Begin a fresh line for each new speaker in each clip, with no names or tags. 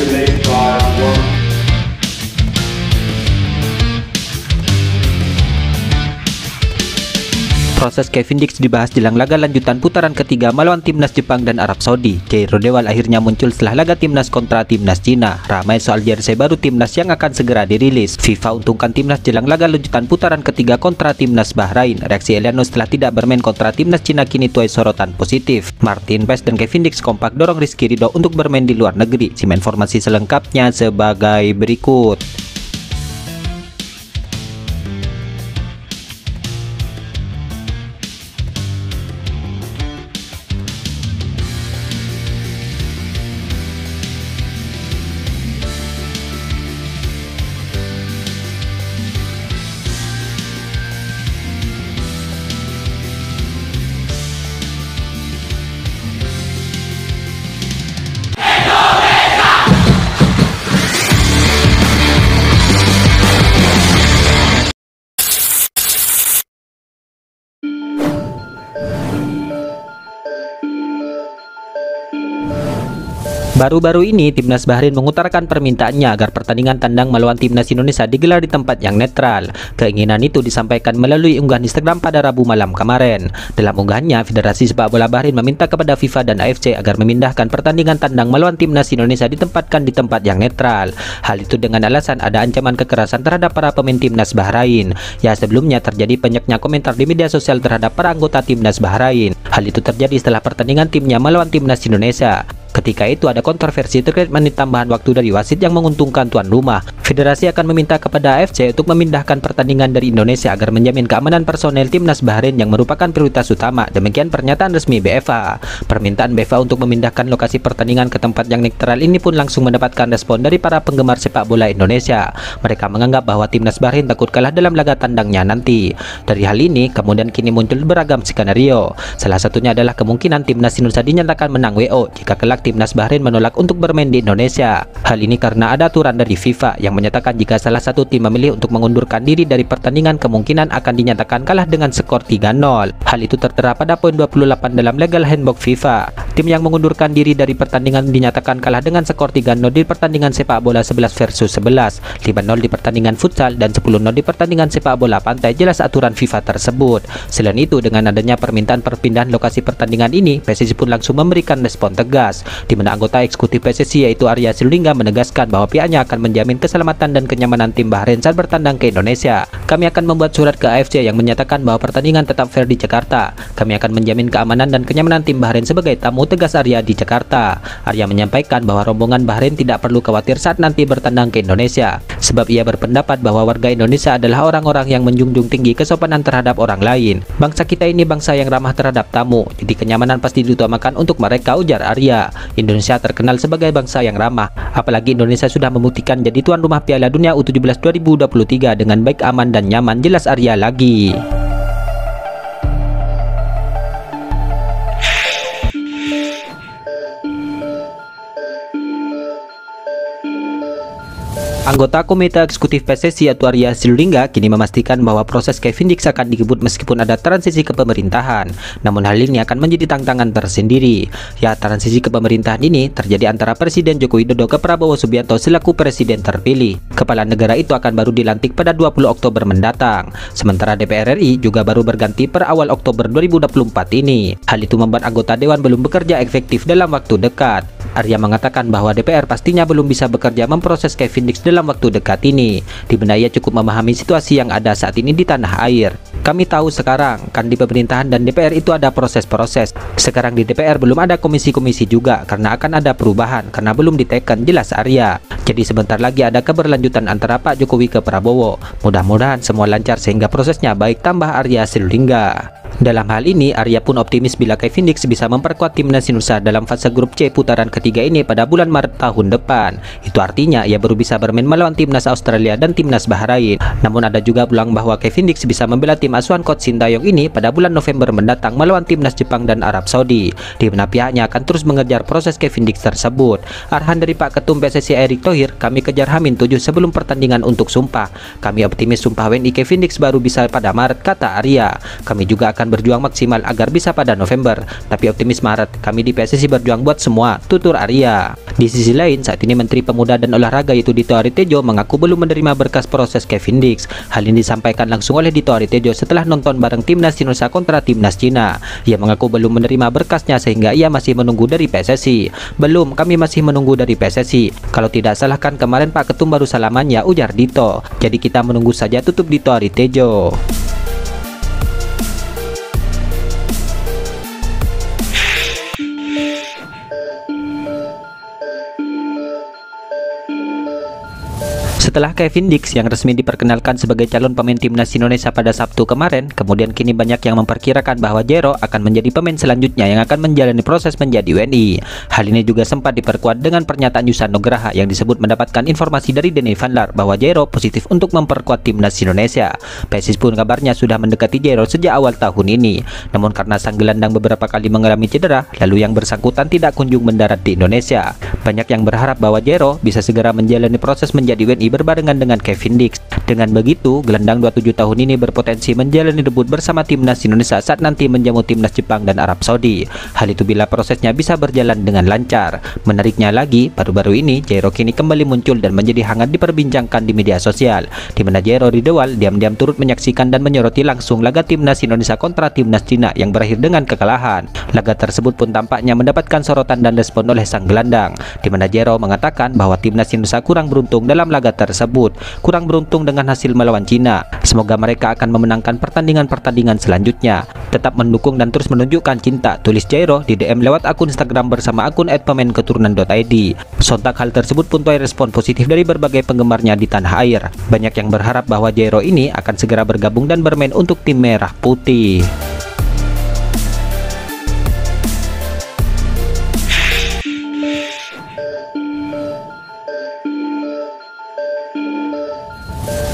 to make God work.
Proses Kevin Dix dibahas jelang laga lanjutan putaran ketiga melawan timnas Jepang dan Arab Saudi. Cairo Dewal akhirnya muncul setelah laga timnas kontra timnas Cina. Ramai soal jersey baru timnas yang akan segera dirilis. FIFA untungkan timnas jelang laga lanjutan putaran ketiga kontra timnas Bahrain. Reaksi Eliano setelah tidak bermain kontra timnas Cina kini tuai sorotan positif. Martin Paes dan Kevin Dix kompak dorong Rizky Ridho untuk bermain di luar negeri. Simak informasi selengkapnya sebagai berikut. Baru-baru ini, timnas Bahrain mengutarakan permintaannya agar pertandingan tandang melawan timnas Indonesia digelar di tempat yang netral. Keinginan itu disampaikan melalui unggahan Instagram pada Rabu malam kemarin. Dalam unggahannya, Federasi Sepak Bola Bahrain meminta kepada FIFA dan AFC agar memindahkan pertandingan tandang melawan timnas Indonesia ditempatkan di tempat yang netral. Hal itu dengan alasan ada ancaman kekerasan terhadap para pemain timnas Bahrain. Ya, sebelumnya terjadi banyaknya komentar di media sosial terhadap para anggota timnas Bahrain. Hal itu terjadi setelah pertandingan timnya melawan timnas Indonesia. Ketika itu ada kontroversi terkait menit tambahan waktu dari wasit yang menguntungkan tuan rumah. Federasi akan meminta kepada AFC untuk memindahkan pertandingan dari Indonesia agar menjamin keamanan personel timnas Bahrain yang merupakan prioritas utama. Demikian pernyataan resmi BFA. Permintaan BFA untuk memindahkan lokasi pertandingan ke tempat yang netral ini pun langsung mendapatkan respon dari para penggemar sepak bola Indonesia. Mereka menganggap bahwa timnas Bahrain takut kalah dalam laga tandangnya nanti. Dari hal ini, kemudian kini muncul beragam skenario. Salah satunya adalah kemungkinan timnas Indonesia dinyatakan menang WO jika kelak timnas Bahrain menolak untuk bermain di Indonesia. Hal ini karena ada aturan dari FIFA yang menyatakan jika salah satu tim memilih untuk mengundurkan diri dari pertandingan, kemungkinan akan dinyatakan kalah dengan skor 3-0. Hal itu tertera pada poin 28 dalam Legal Handbook FIFA. Tim yang mengundurkan diri dari pertandingan dinyatakan kalah dengan skor 3-0 di pertandingan sepak bola 11 versus 11, 5-0 di pertandingan futsal, dan 10-0 di pertandingan sepak bola pantai. Jelas aturan FIFA tersebut. Selain itu, dengan adanya permintaan perpindahan lokasi pertandingan ini, PSSI pun langsung memberikan respon tegas, di mana anggota eksekutif PSSI yaitu Arya Sinulinga menegaskan bahwa pihaknya akan menjamin keselamatan dan kenyamanan tim Bahrain saat bertandang ke Indonesia. Kami akan membuat surat ke AFC yang menyatakan bahwa pertandingan tetap fair di Jakarta. Kami akan menjamin keamanan dan kenyamanan tim Bahrain sebagai tamu, tegas Arya di Jakarta. Arya menyampaikan bahwa rombongan Bahrain tidak perlu khawatir saat nanti bertandang ke Indonesia, sebab ia berpendapat bahwa warga Indonesia adalah orang-orang yang menjunjung tinggi kesopanan terhadap orang lain. Bangsa kita ini bangsa yang ramah terhadap tamu, jadi kenyamanan pasti diutamakan untuk mereka, ujar Arya. Indonesia terkenal sebagai bangsa yang ramah, apalagi Indonesia sudah membuktikan jadi tuan rumah Piala Dunia U17 2023 dengan baik, aman dan nyaman, jelas Arya lagi. Anggota Komite Eksekutif PSSI atau Arya Sinulinga kini memastikan bahwa proses Kevin Dix akan dikebut meskipun ada transisi kepemerintahan. Namun hal ini akan menjadi tantangan tersendiri. Ya, transisi kepemerintahan ini terjadi antara Presiden Joko Widodo ke Prabowo Subianto selaku Presiden terpilih. Kepala negara itu akan baru dilantik pada 20 Oktober mendatang. Sementara DPR RI juga baru berganti per awal Oktober 2024 ini. Hal itu membuat anggota Dewan belum bekerja efektif dalam waktu dekat. Arya mengatakan bahwa DPR pastinya belum bisa bekerja memproses Kevin Dix dalam waktu dekat ini, di mana ia cukup memahami situasi yang ada saat ini di tanah air. Kami tahu sekarang kan di pemerintahan dan DPR itu ada proses-proses. Sekarang di DPR belum ada komisi-komisi juga karena akan ada perubahan karena belum diteken, jelas Arya. Jadi sebentar lagi ada keberlanjutan antara Pak Jokowi ke Prabowo. Mudah-mudahan semua lancar sehingga prosesnya baik, tambah Arya Sinulinga. Dalam hal ini, Arya pun optimis bila Kevin Dix bisa memperkuat timnas Indonesia dalam fase grup C putaran ketiga ini pada bulan Maret tahun depan. Itu artinya ia baru bisa bermain melawan timnas Australia dan timnas Bahrain. Namun ada juga bilang bahwa Kevin Dix bisa membela tim asuhan coach Sintayong ini pada bulan November mendatang melawan timnas Jepang dan Arab Saudi, di mana pihaknya akan terus mengejar proses Kevin Dix tersebut. Arahan dari Pak Ketum PSSI Erick Thohir, kami kejar H-7 sebelum pertandingan untuk sumpah. Kami optimis sumpah WNI Kevin Dix baru bisa pada Maret, kata Arya. Kami juga akan akan berjuang maksimal agar bisa pada November, tapi optimis Maret. Kami di PSSI berjuang buat semua, tutur Arya. Di sisi lain, saat ini Menteri Pemuda dan Olahraga yaitu Dito Aritejo mengaku belum menerima berkas proses Kevin Dix. Hal ini disampaikan langsung oleh Dito Aritejo setelah nonton bareng Timnas Indonesia kontra Timnas Cina. Ia mengaku belum menerima berkasnya sehingga ia masih menunggu dari PSSI. Belum, kami masih menunggu dari PSSI. Kalau tidak salah kan kemarin Pak Ketum baru salamannya, ujar Dito. Jadi kita menunggu saja, tutup Dito Aritejo. Setelah Kevin Dix yang resmi diperkenalkan sebagai calon pemain Timnas Indonesia pada Sabtu kemarin, kemudian kini banyak yang memperkirakan bahwa Jero akan menjadi pemain selanjutnya yang akan menjalani proses menjadi WNI. Hal ini juga sempat diperkuat dengan pernyataan Yusan Nugraha yang disebut mendapatkan informasi dari Denny Van Laar bahwa Jero positif untuk memperkuat Timnas Indonesia. PSIS pun kabarnya sudah mendekati Jero sejak awal tahun ini. Namun karena sang gelandang beberapa kali mengalami cedera, lalu yang bersangkutan tidak kunjung mendarat di Indonesia. Banyak yang berharap bahwa Jero bisa segera menjalani proses menjadi WNI berbarengan dengan Kevin Dix. Dengan begitu, gelandang 27 tahun ini berpotensi menjalani debut bersama Timnas Indonesia saat nanti menjamu Timnas Jepang dan Arab Saudi. Hal itu bila prosesnya bisa berjalan dengan lancar. Menariknya lagi, baru-baru ini Jairo kini kembali muncul dan menjadi hangat diperbincangkan di media sosial, di mana Jairo Ridewal diam-diam turut menyaksikan dan menyoroti langsung laga Timnas Indonesia kontra Timnas Cina yang berakhir dengan kekalahan. Laga tersebut pun tampaknya mendapatkan sorotan dan respon oleh sang gelandang, di mana Jairo mengatakan bahwa Timnas Indonesia kurang beruntung dalam laga tersebut, kurang beruntung dengan hasil melawan Cina. Semoga mereka akan memenangkan pertandingan-pertandingan selanjutnya. Tetap mendukung dan terus menunjukkan cinta, tulis Jairo di DM lewat akun Instagram bersama akun @pemainketurunan.id. Sontak hal tersebut pun tuai respon positif dari berbagai penggemarnya di tanah air. Banyak yang berharap bahwa Jairo ini akan segera bergabung dan bermain untuk tim merah putih.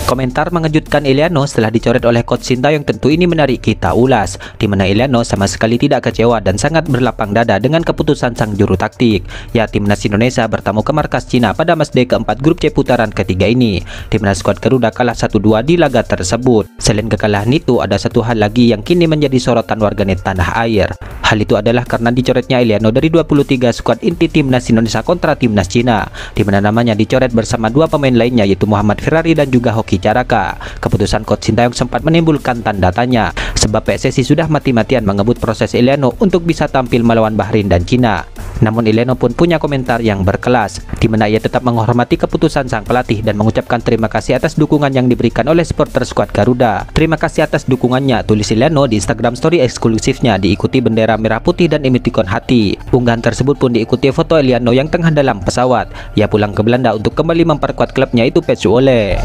Komentar mengejutkan Iliano setelah dicoret oleh Coach Sintayong tentu ini menarik kita ulas, di mana Iliano sama sekali tidak kecewa dan sangat berlapang dada dengan keputusan sang juru taktik. Ya, Timnas Indonesia bertamu ke markas Cina pada matchday keempat grup C putaran ketiga ini. Timnas skuad Garuda kalah 1-2 di laga tersebut. Selain kekalahan itu, ada satu hal lagi yang kini menjadi sorotan warganet tanah air. Hal itu adalah karena dicoretnya Iliano dari 23 skuad inti Timnas Indonesia kontra Timnas Cina, di mana namanya dicoret bersama dua pemain lainnya yaitu Muhammad Ferrari dan juga Hoki Caraka. Keputusan Coach Sintayong sempat menimbulkan tanda tanya, sebab PSSI sudah mati-matian mengebut proses Iliano untuk bisa tampil melawan Bahrain dan Cina. Namun Iliano pun punya komentar yang berkelas, di mana ia tetap menghormati keputusan sang pelatih dan mengucapkan terima kasih atas dukungan yang diberikan oleh supporter skuad Garuda. Terima kasih atas dukungannya, tulis Iliano di Instagram story eksklusifnya, diikuti bendera merah putih dan emoticon hati. Unggahan tersebut pun diikuti foto Iliano yang tengah dalam pesawat. Ia pulang ke Belanda untuk kembali memperkuat klubnya itu PSV Zwolle.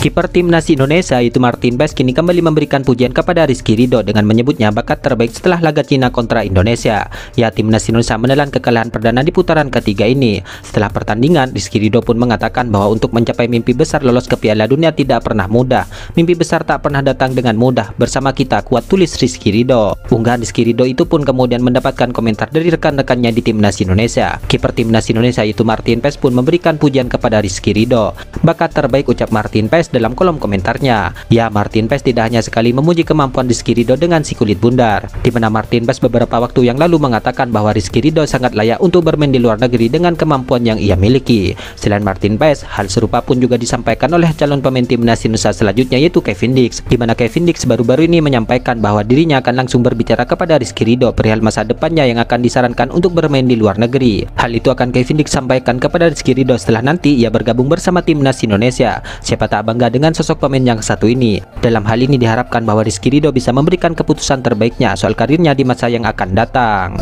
Kiper Timnas Indonesia yaitu Martin Paes kini kembali memberikan pujian kepada Rizky Ridho dengan menyebutnya bakat terbaik setelah laga Cina kontra Indonesia. Ya, Timnas Indonesia menelan kekalahan perdana di putaran ketiga ini. Setelah pertandingan, Rizky Ridho pun mengatakan bahwa untuk mencapai mimpi besar lolos ke Piala Dunia tidak pernah mudah. Mimpi besar tak pernah datang dengan mudah. Bersama kita kuat, tulis Rizky Ridho. Unggahan Rizky Ridho itu pun kemudian mendapatkan komentar dari rekan-rekannya di Timnas Indonesia. Kiper Timnas Indonesia yaitu Martin Paes pun memberikan pujian kepada Rizky Ridho. Bakat terbaik, ucap Martin Paes dalam kolom komentarnya. Ya, Martin Paes tidak hanya sekali memuji kemampuan Rizky Ridho dengan si kulit bundar, di mana Martin Paes beberapa waktu yang lalu mengatakan bahwa Rizky Ridho sangat layak untuk bermain di luar negeri dengan kemampuan yang ia miliki. Selain Martin Paes, hal serupa pun juga disampaikan oleh calon pemain Timnas Indonesia selanjutnya yaitu Kevin Dix, di mana Kevin Dix baru-baru ini menyampaikan bahwa dirinya akan langsung berbicara kepada Rizky Ridho perihal masa depannya yang akan disarankan untuk bermain di luar negeri. Hal itu akan Kevin Dix sampaikan kepada Rizky Ridho setelah nanti ia bergabung bersama Timnas Indonesia. Siapa tak bangga dengan sosok pemain yang satu ini. Dalam hal ini diharapkan bahwa Rizky Ridho bisa memberikan keputusan terbaiknya soal karirnya di masa yang akan datang.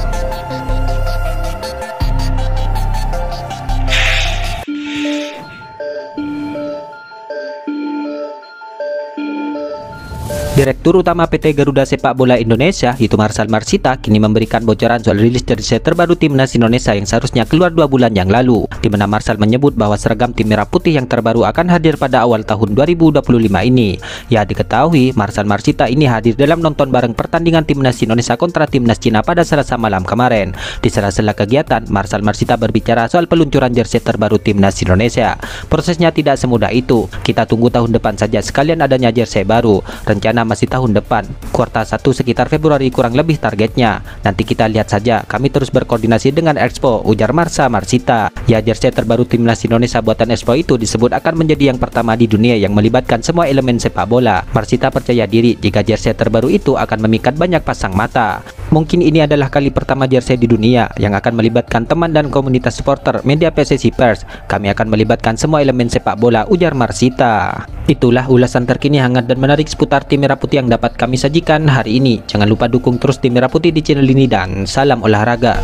Direktur Utama PT Garuda Sepak Bola Indonesia, yaitu Marcel Marsita, kini memberikan bocoran soal rilis jersey terbaru timnas Indonesia yang seharusnya keluar 2 bulan yang lalu, di mana Marcel menyebut bahwa seragam tim merah putih yang terbaru akan hadir pada awal tahun 2025 ini. Ya, diketahui Marcel Marsita ini hadir dalam nonton bareng pertandingan timnas Indonesia kontra timnas Cina pada Selasa malam kemarin. Di sela-sela kegiatan, Marcel Marsita berbicara soal peluncuran jersey terbaru timnas Indonesia. Prosesnya tidak semudah itu. Kita tunggu tahun depan saja sekalian adanya jersey baru. Rencana masih tahun depan, kuartal 1 sekitar Februari kurang lebih targetnya. Nanti kita lihat saja, kami terus berkoordinasi dengan Expo, ujar Marcel Marsita. Ya, jersey terbaru timnas Indonesia buatan Expo itu disebut akan menjadi yang pertama di dunia yang melibatkan semua elemen sepak bola. Marsita percaya diri jika jersey terbaru itu akan memikat banyak pasang mata. Mungkin ini adalah kali pertama jersey di dunia yang akan melibatkan teman dan komunitas supporter media PSSI Pers. Kami akan melibatkan semua elemen sepak bola, ujar Marsita. Itulah ulasan terkini hangat dan menarik seputar tim merah putih yang dapat kami sajikan hari ini. Jangan lupa dukung terus tim merah putih di channel ini dan salam olahraga.